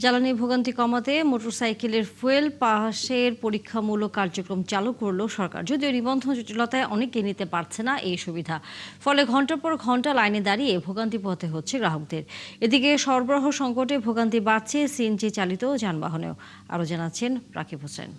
জ্বালানি ভোগান্তি কমাতে মোটরসাইকেলের ফুয়েল পাসের পরীক্ষামূলক কার্যক্রম চালু করল সরকার। যদিও নিবন্ধন জটিলতায় অনেকে নিতে পারছে না এই সুবিধা, ফলে ঘন্টার পর ঘন্টা লাইনে দাঁড়িয়ে ভোগান্তি পোহাতে হচ্ছে গ্রাহকদের। এদিকে সরবরাহ সংকটে ভোগান্তি বাড়ছে সিএনজি চালিত যানবাহনেও। আরও জানাচ্ছেন রাকিব হোসেন।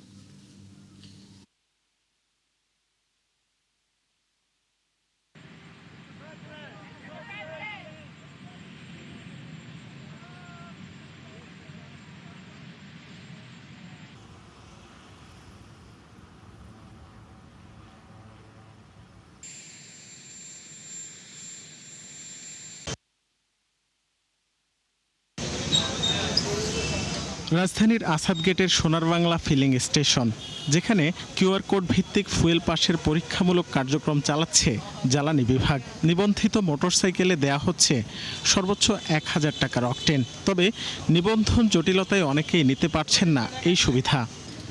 রাজধানীর আসাদ গেটের সোনার বাংলা ফিলিং স্টেশন, যেখানে কিউআর কোড ভিত্তিক ফুয়েল পাসের পরীক্ষামূলক কার্যক্রম চালাচ্ছে জ্বালানি বিভাগ। নিবন্ধিত মোটরসাইকেলে দেয়া হচ্ছে সর্বোচ্চ 1000 টাকার অকটেন। তবে নিবন্ধন জটিলতায় অনেকেই নিতে পারছেন না এই সুবিধা।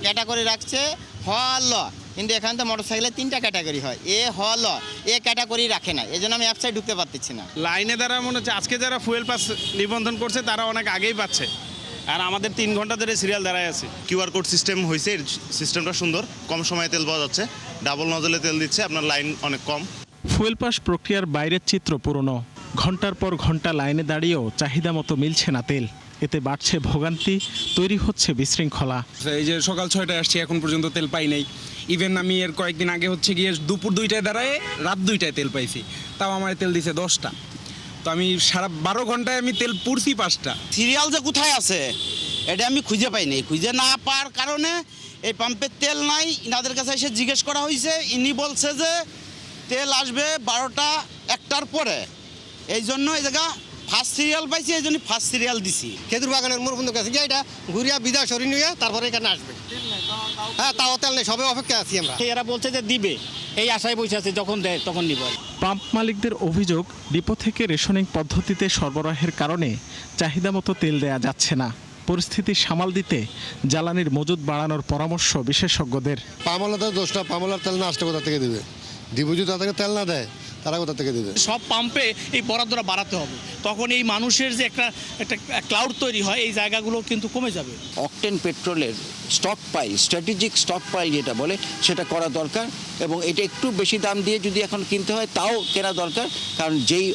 ক্যাটাগরি রাখছে হ ল, কিন্তু এখানে তো মোটরসাইকেলের 3টা ক্যাটাগরি হয়, এ হ ল, এ ক্যাটাগরি রাখে না, এই জন্য আমি অ্যাপসাইড ঢুকতে পারতেছি না। লাইনে দ্বারা মনে হচ্ছে আজকে যারা ফুয়েল পাস নিবন্ধন করছে তারা অনেক আগেই পাচ্ছে, আর আমাদের 3 ঘন্টা ধরে সিরিয়াল দাঁড়ায় আছে। কিউআর কোড সিস্টেম হয়েছে, সিস্টেমটা সুন্দর, কম সময়ে তেল পাওয়া যাচ্ছে, ডাবল নজলে তেল দিচ্ছে, আপনার লাইন অনেক কম। ফুয়েল পাস প্রক্রিয়ার বাইরের চিত্র পুরনো। ঘন্টার পর ঘন্টা লাইনে দাঁড়িয়েও চাহিদা মতো মিলছে না তেল। এতে বাড়ছে ভোগান্তি, তৈরি হচ্ছে বিশৃঙ্খলা। এই যে সকাল 6টায় আসছি, এখন পর্যন্ত তেল পাই নাই। ইভেন আমি এর কয়েকদিন আগে হচ্ছে গিয়ে দুপুর 2টায় দাঁড়ায় রাত 2টায় তেল পাইছি, তাও আমার তেল দিছে 10টা। তো আমি সারা 12 ঘন্টায় আমি তেল পুরছি 5টা। সিরিয়াল যে কোথায় আছে এটা আমি খুঁজে পাইনি, খুঁজে না পাওয়ার কারণে এই পাম্পের তেল নাই। ইনাদের কাছে এসে জিজ্ঞেস করা হয়েছে, ইনি বলছে যে তেল আসবে 12টা 1টার পরে। এই জন্য এই জায়গা ফার্স্ট সিরিয়াল পাইছি, এই জন্য ফার্স্ট সিরিয়াল দিছি। খেজুর বাগানের মোড় বন্ধ কাছে গিয়ে এটা ঘুরিয়া বিদায় সরি নিয়ে তারপরে এখানে আসবে। হ্যাঁ, তাও তেল নেই, সবে অপেক্ষা আছি আমরা। এরা বলছে যে দিবে, এই আশায় বসে আছে, যখন দেয় তখন নিব। পাম্প মালিকদের অভিযোগ, ডিপো থেকে রেশনিং পদ্ধতিতে সরবরাহের কারণে চাহিদা মতো তেল দেয়া যাচ্ছে না। পরিস্থিতি সামাল দিতে জ্বালানির মজুদ বাড়ানোর পরামর্শ বিশেষজ্ঞদের। পামলাতে দোষটা, পামলার তেল না আসলে কোথা থেকে দেবে? ডিপো যদি তাদেরকে তেল না দেয়, তারা কোথা থেকে দেবে? সব পাম্পে এই বরাদ্দটা বাড়াতে হবে, তখন এই মানুষের যে একটা ক্লাউড তৈরি হয়, এই জায়গাগুলো কিন্তু কমে যাবে। অকটেন পেট্রোলের stock pile, strategic stock pile যেটা বলে, সেটা করা দরকার। এবং এটা একটু বেশি দাম দিয়ে যদি এখন কিনতে হয় তাও কেনা দরকার, কারণ যেই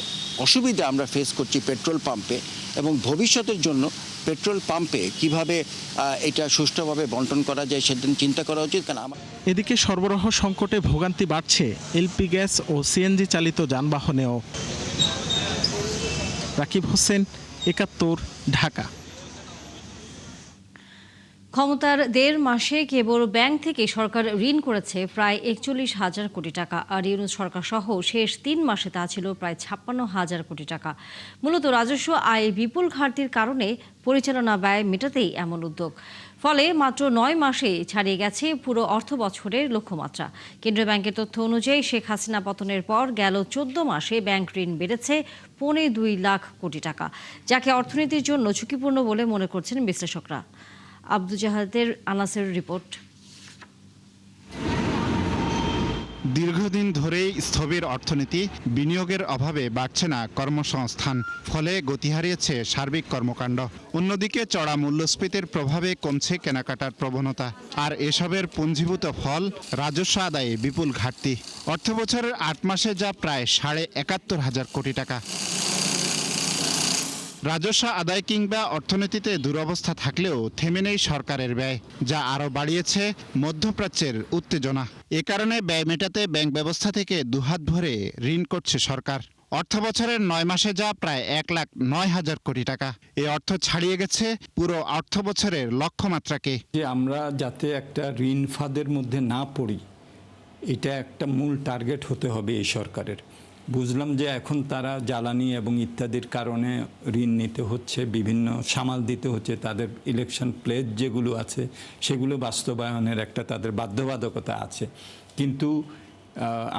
অসুবিধা আমরা ফেস করছি পেট্রোল পাম্পে, এবং ভবিষ্যতের জন্য পেট্রোল পাম্পে কিভাবে এটা সুষ্ঠুভাবে বন্টন করা যায় সেটা চিন্তা করা উচিত। কারণ এদিকে সরবরাহ সংকটে ভোগান্তি বাড়ছে এলপি গ্যাস ও সিএনজি চালিত যানবাহনেও। রাকিব হোসেন, ৭১, ঢাকা। ক্ষমতার 1.5 মাসে কেবল ব্যাংক থেকে সরকার ঋণ করেছে প্রায় ৪১,০০০ কোটি টাকা, আর ইউনূস সরকার সহ শেষ 3 মাসে তা ছিল প্রায় ৫৬,০০০ কোটি টাকা। মূলত রাজস্ব আয়ে বিপুল ঘাটতির কারণে পরিচালনা ব্যয় মেটাতেই এমন উদ্যোগ। ফলে মাত্র 9 মাসে ছাড়িয়ে গেছে পুরো অর্থ বছরের লক্ষ্যমাত্রা। কেন্দ্রীয় ব্যাংকের তথ্য অনুযায়ী শেখ হাসিনা পতনের পর গেল 14 মাসে ব্যাংক ঋণ বেড়েছে 2.25 লাখ কোটি টাকা, যাকে অর্থনীতির জন্য ঝুঁকিপূর্ণ বলে মনে করছেন বিশ্লেষকরা। আব্দুল জাহাদের আনাসের রিপোর্ট। দীর্ঘদিন ধরেই স্থবির অর্থনীতি, বিনিয়োগের অভাবে বাড়ছে না কর্মসংস্থান, ফলে গতি হারিয়েছে সার্বিক কর্মকাণ্ড। অন্যদিকে চড়া মূল্যস্ফীতির প্রভাবে কমছে কেনাকাটার প্রবণতা, আর এসবের পুঞ্জীভূত ফল রাজস্ব আদায়ে বিপুল ঘাটতি। অর্থবছরের 8 মাসে যা প্রায় ৭১,৫০০ কোটি টাকা। রাজস্ব আদায় কিংবা অর্থনীতিতে দুরবস্থা থাকলেও থেমে নেই সরকারের ব্যয়, যা আরও বাড়িয়েছে মধ্যপ্রাচ্যের উত্তেজনা। এ কারণে ব্যয় মেটাতে ব্যাংক ব্যবস্থা থেকে দুহাত ভরে ঋণ করছে সরকার। অর্থবছরের 9 মাসে যা প্রায় 1,09,000 কোটি টাকা। এই অর্থ ছাড়িয়ে গেছে পুরো অর্থবছরের লক্ষ্যমাত্রাকে। যে আমরা যাতে একটা ঋণ ফাঁদের মধ্যে না পড়ি, এটা একটা মূল টার্গেট হতে হবে এই সরকারের। বুঝলাম যে এখন তারা জ্বালানি এবং ইত্যাদির কারণে ঋণ নিতে হচ্ছে, বিভিন্ন সামাল দিতে হচ্ছে, তাদের ইলেকশন প্লেজ যেগুলো আছে সেগুলো বাস্তবায়নের একটা তাদের বাধ্যবাধকতা আছে। কিন্তু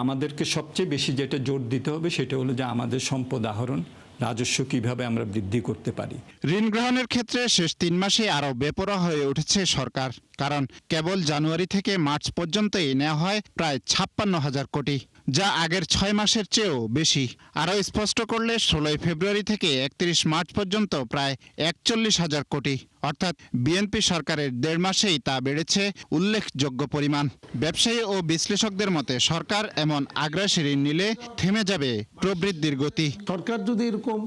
আমাদেরকে সবচেয়ে বেশি যেটা জোর দিতে হবে সেটা হলো যে আমাদের সম্পদ আহরণ, রাজস্ব কিভাবে আমরা বৃদ্ধি করতে পারি। ঋণ গ্রহণের ক্ষেত্রে শেষ 3 মাসে আরও বেপরোয়া হয়ে উঠেছে সরকার, কারণ কেবল জানুয়ারি থেকে মার্চ পর্যন্তই নেওয়া হয় প্রায় ৫৬,০০০ কোটি। যা আগের 6 মাসের চেয়েও বেশি। আরও স্পষ্ট করলে 16 ফেব্রুয়ারি থেকে 31 মার্চ পর্যন্ত প্রায় 41,000 কোটি, অর্থাৎ বিএনপি সরকারের 1.5 মাসেই তা বেড়েছে উল্লেখযোগ্য পরিমাণ। ব্যবসায়ী ও বিশ্লেষকদের মতে সরকার এমন আগ্রাসী ঋণ নিলে থেমে যাবে প্রবৃদ্ধির গতি। সরকার যদি এরকম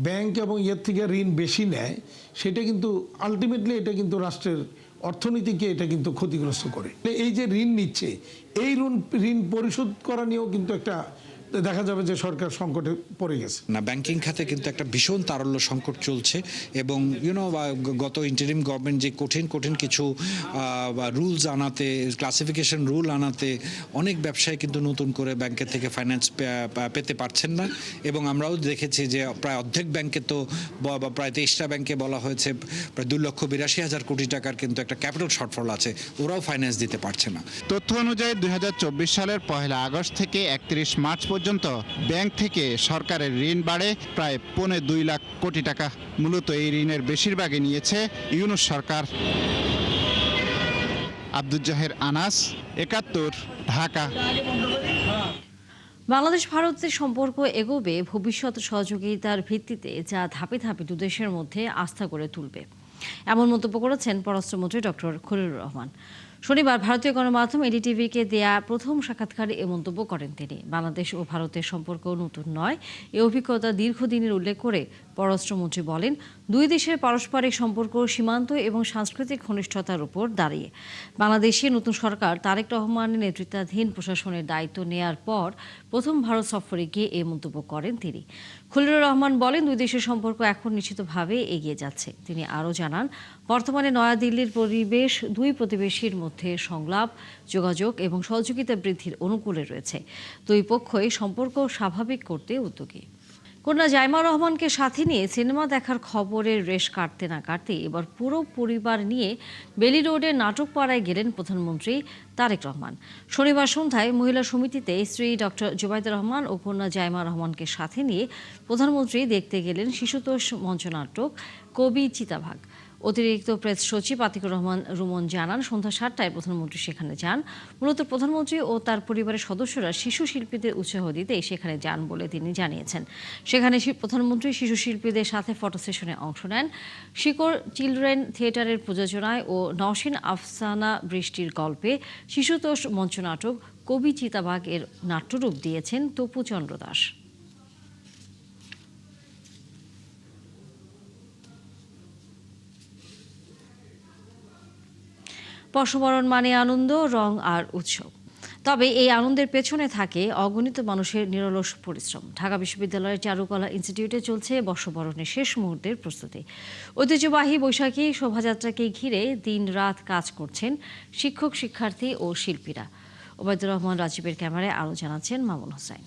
ব্যাংক এবং ইয়ের থেকে ঋণ বেশি নেয়, সেটা কিন্তু আলটিমেটলি এটা কিন্তু রাষ্ট্রের অর্থনীতিকে এটা কিন্তু ক্ষতিগ্রস্ত করে। এই যে ঋণ নিচ্ছে, এই ঋণ পরিশোধ করা নিয়েও কিন্তু একটা দেখা যাবে যে সরকার সংকটে পড়ে গেছে। না, ব্যাংকিং খাতে কিন্তু একটা ভীষণ তারল্য সংকট চলছে এবং গত ইন্টারিম গভর্নমেন্ট যে কঠিন কিছু রুলস আনাতে, ক্লাসিফিকেশন রুল আনাতে অনেক ব্যবসায়ী কিন্তু নতুন করে ব্যাংকের থেকে ফাইন্যান্স পেতে পারছেন না। এবং আমরাও দেখেছি যে প্রায় অর্ধেক ব্যাংকে তো প্রায় 23টা ব্যাংকে বলা হয়েছে প্রায় 2,82,000 কোটি টাকার কিন্তু একটা ক্যাপিটাল শর্টফল আছে, ওরাও ফাইন্যান্স দিতে পারছে না। তথ্য অনুযায়ী 2024 সালের 1 আগস্ট থেকে 31 মার্চ পর্যন্ত ব্যাংক থেকে সরকারের ঋণ বাড়ে প্রায় 2.25 লাখ কোটি টাকা। মূলত এই ঋণের বেশিরভাগই নিয়েছে ইউনূস সরকার। আব্দুল জাহের আনাস, 71, ঢাকা। বাংলাদেশ ভারতের সম্পর্ক এগোবে ভবিষ্যৎ সহযোগিতার ভিত্তিতে, যা ধাপে ধাপে দুদেশের মধ্যে আস্থা গড়ে তুলবে, এমন মন্তব্য করেছেন পররাষ্ট্রমন্ত্রী ডক্টর খলিলুর রহমান। শনিবার ভারতীয় গণমাধ্যম এডিটিভিকে দেয়া প্রথম সাক্ষাৎকারে এ মন্তব্য করেন তিনি। বাংলাদেশ ও ভারতের সম্পর্ক নতুন নয়, এ অভিজ্ঞতা দীর্ঘদিনের উল্লেখ করে পররাষ্ট্রমন্ত্রী বলেন, দুই দেশের পারস্পরিক সম্পর্ক সীমান্ত এবং সাংস্কৃতিক ঘনিষ্ঠতার উপর দাঁড়িয়ে। বাংলাদেশে নতুন সরকার তারেক রহমানের নেতৃত্বাধীন প্রশাসনের দায়িত্ব নেয়ার পর প্রথম ভারত সফরে গিয়ে এই মন্তব্য করেন তিনি। খলিলুর রহমান বলেন, দুই দেশের সম্পর্ক এখন নিশ্চিতভাবে এগিয়ে যাচ্ছে। তিনি আরও জানান, বর্তমানে নয়াদিল্লির পরিবেশ দুই প্রতিবেশীর মধ্যে সংলাপ, যোগাযোগ এবং সহযোগিতা বৃদ্ধির অনুকূলে রয়েছে। দুই পক্ষই সম্পর্ক স্বাভাবিক করতে উদ্যোগী। কন্যা জাইমা রহমানকে সাথে নিয়ে সিনেমা দেখার খবরের রেশ কাটতে না কাটতে এবার পুরো পরিবার নিয়ে বেলি রোডের নাটকপাড়ায় গেলেন প্রধানমন্ত্রী তারেক রহমান। শনিবার সন্ধ্যায় মহিলা সমিতিতে স্ত্রী ডক্টর জুবাইদা রহমান ও কন্যা জাইমা রহমানকে সাথে নিয়ে প্রধানমন্ত্রী দেখতে গেলেন শিশুতোষ মঞ্চনাটক কবি চিতাভাগ। অতিরিক্ত প্রেস সচিব আতিকুর রহমান রুমন জানান, সন্ধ্যা 7টায় প্রধানমন্ত্রী সেখানে যান। মূলত প্রধানমন্ত্রী ও তার পরিবারের সদস্যরা শিশু শিল্পীদের উৎসাহ দিতে সেখানে যান বলে তিনি জানিয়েছেন। সেখানে প্রধানমন্ত্রী শিশু শিল্পীদের সাথে ফটো সেশনে অংশ নেন। শিকড় চিলড্রেন থিয়েটারের প্রযোজনায় ও নওশিন আফসানা বৃষ্টির গল্পে শিশুতোষ মঞ্চনাটক কবি চিতাবাগ এর নাট্যরূপ দিয়েছেন তপু চন্দ্র দাস। বর্ষবরণ মানে আনন্দ, রং আর উৎসব। তবে এই আনন্দের পেছনে থাকে অগণিত মানুষের নিরলস পরিশ্রম। ঢাকা বিশ্ববিদ্যালয়ের চারুকলা ইনস্টিটিউটে চলছে বর্ষবরণের শেষ মুহূর্তের প্রস্তুতি। ঐতিহ্যবাহী বৈশাখী শোভাযাত্রাকে ঘিরে দিন-রাত কাজ করছেন শিক্ষক, শিক্ষার্থী ও শিল্পীরা। ওবায়দুর রহমান রাজীবের ক্যামেরায় আরও জানাচ্ছেন মামুন হোসেন।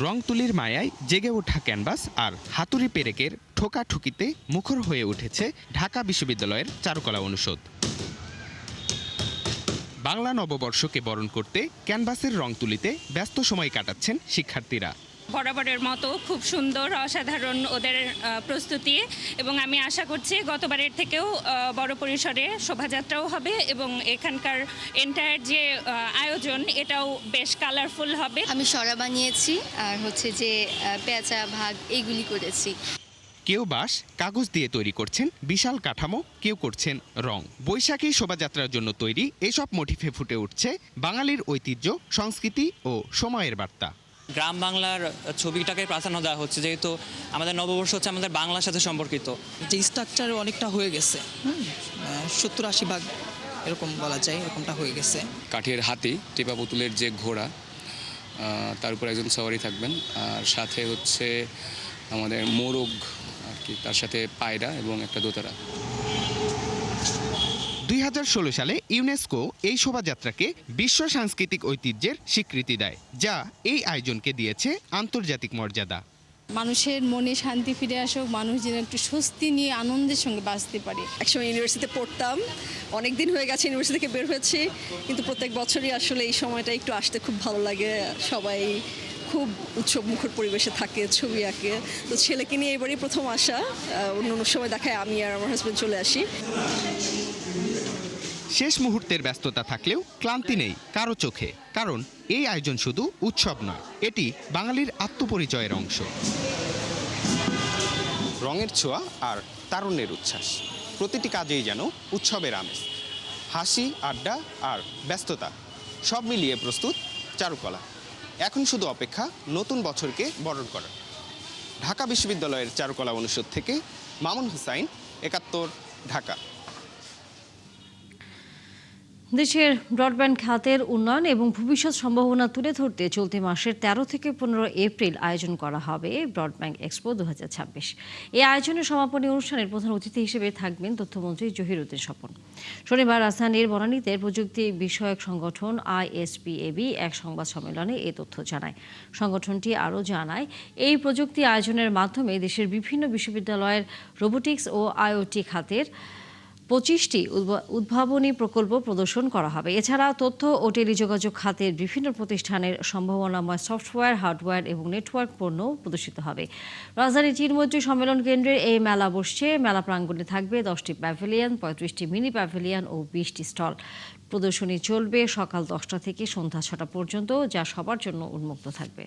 রং তুলির মায়ায় জেগে ওঠা ক্যানভাস আর হাতুড়ি পেরেকের ঠোকাঠুকিতে মুখর হয়ে উঠেছে ঢাকা বিশ্ববিদ্যালয়ের চারুকলা অনুষদ। বাংলা নববর্ষকে বরণ করতে ক্যানভাসের রং তুলিতে ব্যস্ত সময় কাটাচ্ছেন শিক্ষার্থীরা। বরাবরের মতো খুব সুন্দর, অসাধারণ ওদের প্রস্তুতি, এবং আমি আশা করছি গতবারের থেকেও বড় পরিসরে শোভাযাত্রাও হবে এবং এখানকার এন্টায়ার যে আয়োজন এটাও বেশ কালারফুল হবে। আমি সরা বানিয়েছি আর হচ্ছে যে পেঁচা ভাগ এইগুলি করেছি। কেউ বাঁশ কাগজ দিয়ে তৈরি করছেন বিশাল কাঠামো, কেউ করছেন রং। বৈশাখী শোভাযাত্রার জন্য তৈরি এসব মোটিফে ফুটে উঠছে বাঙালির ঐতিহ্য, সংস্কৃতি ও সময়ের বার্তা। গ্রাম বাংলার ছবিটাকে প্রাধান্য দেওয়া হচ্ছে, যেহেতু আমাদের নববর্ষ হচ্ছে আমাদের বাংলার সাথে সম্পর্কিত। যে স্ট্রাকচার অনেকটা হয়ে গেছে, 70-80 ভাগ এরকম বলা যায়, এরকমটা হয়ে গেছে। কাঠের হাতি, টেপা পুতুলের যে ঘোড়া, তার উপর একজন সওয়ারি থাকবেন, আর সাথে হচ্ছে আমাদের মোরগ আর কি, তার সাথে পায়রা এবং একটা দোতারা। 2016 সালে ইউনেস্কো এই শোভাযাত্রাকে বিশ্ব সাংস্কৃতিক ঐতিহ্যের স্বীকৃতি দেয়, যা এই আয়োজনকে দিয়েছে আন্তর্জাতিক মর্যাদা। মানুষের মনে শান্তি ফিরে আসুক, মানুষ যেন একটু স্বস্তি নিয়ে আনন্দের সঙ্গে বাঁচতে পারে। একসময় ইউনিভার্সিটিতে পড়তাম, অনেক দিন হয়ে গেছে ইউনিভার্সিটি থেকে বের হয়েছি, কিন্তু প্রত্যেক বছরই আসলে এই সময়টা একটু আসতে খুব ভালো লাগে। সবাই খুব উৎসব মুখর পরিবেশে থাকে, ছবি আঁকে। তো ছেলেকে নিয়ে এবারই প্রথম আসা, অন্য সময় দেখায় আমি আর আমার হাজব্যান্ড চলে আসি। শেষ মুহূর্তের ব্যস্ততা থাকলেও ক্লান্তি নেই কারো চোখে, কারণ এই আয়োজন শুধু উৎসব নয়, এটি বাঙালির আত্মপরিচয়ের অংশ। রঙের ছোঁয়া আর তারুণ্যের উচ্ছ্বাস, প্রতিটি কাজেই যেন উৎসবের আমেজ। হাসি, আড্ডা আর ব্যস্ততা সব মিলিয়ে প্রস্তুত চারুকলা। এখন শুধু অপেক্ষা নতুন বছরকে বরণ করার। ঢাকা বিশ্ববিদ্যালয়ের চারুকলা অনুষদ থেকে মামুন হুসাইন, ৭১, ঢাকা। দেশের ব্রডব্যান্ড খাতের উন্নয়ন এবং ভবিষ্যৎ সম্ভাবনা তুলে ধরতে চলতি মাসের ১৩ থেকে ১৫ এপ্রিল আয়োজন করা হবে ব্রডব্যান্ড এক্সপো ২০২৬। এই আয়োজনের সমাপনী অনুষ্ঠানের প্রধান অতিথি হিসেবে থাকবেন তথ্যমন্ত্রী জহিরুদ্দিন স্বপন। শনিবার রাজধানীর বনানীতে প্রযুক্তি বিষয়ক সংগঠন ISPAB এক সংবাদ সম্মেলনে এ তথ্য জানায়। সংগঠনটি আরও জানায়, এই প্রযুক্তি আয়োজনের মাধ্যমে দেশের বিভিন্ন বিশ্ববিদ্যালয়ের রোবোটিক্স ও IoT খাতের ২৫টি উদ্ভাবনী প্রকল্প প্রদর্শন করা হবে। এছাড়া তথ্য ও টেলিযোগাযোগ খাতের বিভিন্ন প্রতিষ্ঠানের সম্ভাবনাময় সফটওয়্যার, হার্ডওয়্যার এবং নেটওয়ার্ক পণ্য প্রদর্শিত হবে। রাজধানীর চিনমৈত্রী সম্মেলন কেন্দ্রের এই মেলা বসছে। মেলা প্রাঙ্গণে থাকবে 10টি প্যাভিলিয়ন, 35টি মিনি প্যাভিলিয়ন ও 20টি স্টল। প্রদর্শনী চলবে সকাল 10টা থেকে সন্ধ্যা 6টা পর্যন্ত, যা সবার জন্য উন্মুক্ত থাকবে।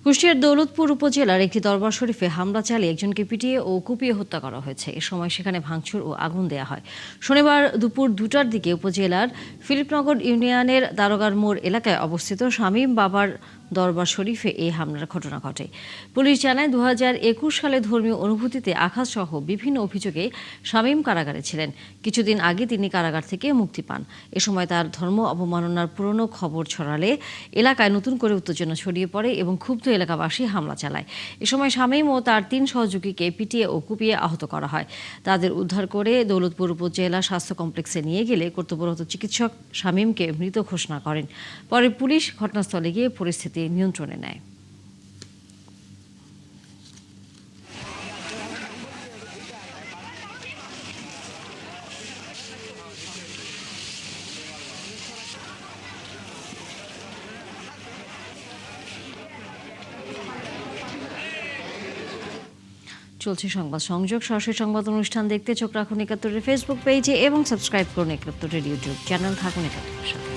কুষ্টিয়ার দৌলতপুর উপজেলার একটি দরবার শরীফে হামলা চালিয়ে একজনকে পিটিয়ে ও কুপিয়ে হত্যা করা হয়েছে। এ সময় সেখানে ভাঙচুর ও আগুন দেয়া হয়। শনিবার দুপুর 2টার দিকে উপজেলার ফিলিপনগর ইউনিয়নের দারোগার মোড় এলাকায় অবস্থিত শামীম বাবার দরবার শরীফে এই হামলার ঘটনা ঘটে। পুলিশ জানায়, 2021 সালে ধর্মীয় অনুভূতিতে আঘাতসহ বিভিন্ন অভিযোগে শামীম কারাগারে ছিলেন। কিছুদিন আগে তিনি কারাগার থেকে মুক্তি পান। এ সময় তার ধর্ম অবমাননার পুরনো খবর ছড়ালে এলাকায় নতুন করে উত্তেজনা ছড়িয়ে পড়ে এবং ক্ষুব্ধ এলাকাবাসী হামলা চালায়। এ সময় শামীম ও তার 3 সহযোগীকে পিটিয়ে ও কুপিয়ে আহত করা হয়। তাদের উদ্ধার করে দৌলতপুর উপজেলা স্বাস্থ্য কমপ্লেক্সে নিয়ে গেলে কর্তব্যরত চিকিৎসক শামীমকে মৃত ঘোষণা করেন। পরে পুলিশ ঘটনাস্থলে গিয়ে পরিস্থিতি নিয়ন্ত্রণে নেয়। চলছে সংবাদ সংযোগ। সরাসরি সংবাদ অনুষ্ঠান দেখতে চোখ রাখুন ৭১-এর ফেসবুক পেজে এবং সাবস্ক্রাইব করুন ৭১-এর ইউটিউব চ্যানেল। থাকুন ৭১-এর সাথে।